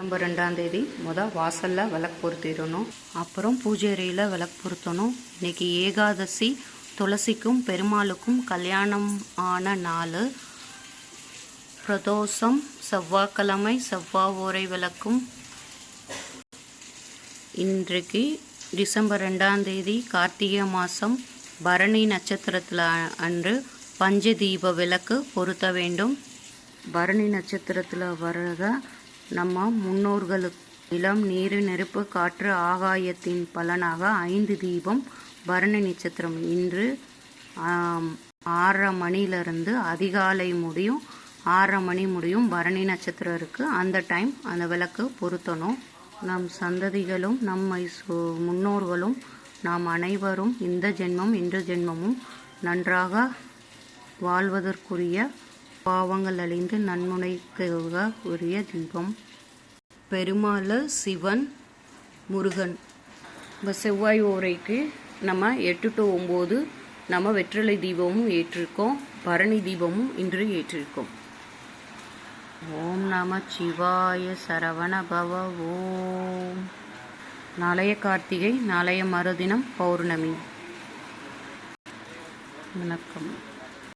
December 2ஆம் தேதி வாசலில் விளக்கு பொருத்திடணும். அப்புறம் பூஜை அறையில் விளக்கு பொருத்தணும். இன்றைக்கி ஏகாதசி, துளசிக்கும் பெருமாளுக்கும் கல்யாணம் ஆன நாள். பிரதோஷம் செவ்வாய்க்கிழமை, செவ்வாய் ஓரை விளக்கும். இன்றைக்கு டிசம்பர் 2ஆம் தேதி கார்த்திகை மாதம் பரணி நட்சத்திரத்தில் அன்று பஞ்சதீப விளக்கு பொருத்த வேண்டும். பரணி நட்சத்திரத்தில் வர்றத நம்ம முன்னோர்களுக்கு நிலம், நீர், நெருப்பு, காற்று, ஆகாயத்தின் பலனாக 5 தீபம் பரணி நட்சத்திரம் இன்று 6:30 மணிலிருந்து அதிகாலை முடியும், 6:30 மணி முடியும் பரணி நட்சத்திரம் இருக்குது. அந்த டைம் அந்த விளக்கு பொருத்தணும். நம் சந்ததிகளும் நம்மை முன்னோர்களும் நாம் அனைவரும் இந்த ஜென்மம் இன்று ஜென்மமும் நன்றாக வாழ்வதற்குரிய பாவங்கள் அழிந்து நன்முனைக்கு உரிய தீபம். பெருமாள், சிவன், முருகன். இப்போ செவ்வாய் ஓரைக்கு நம்ம 8 to 9 நம்ம வெற்றிலை தீபமும் ஏற்றிருக்கோம், பரணி தீபமும் இன்று ஏற்றிருக்கோம். ஓம் நம சிவாய சரவண பவ. ஓம். நாளைய கார்த்திகை, நாளைய மறுதினம் பௌர்ணமி. வணக்கம்.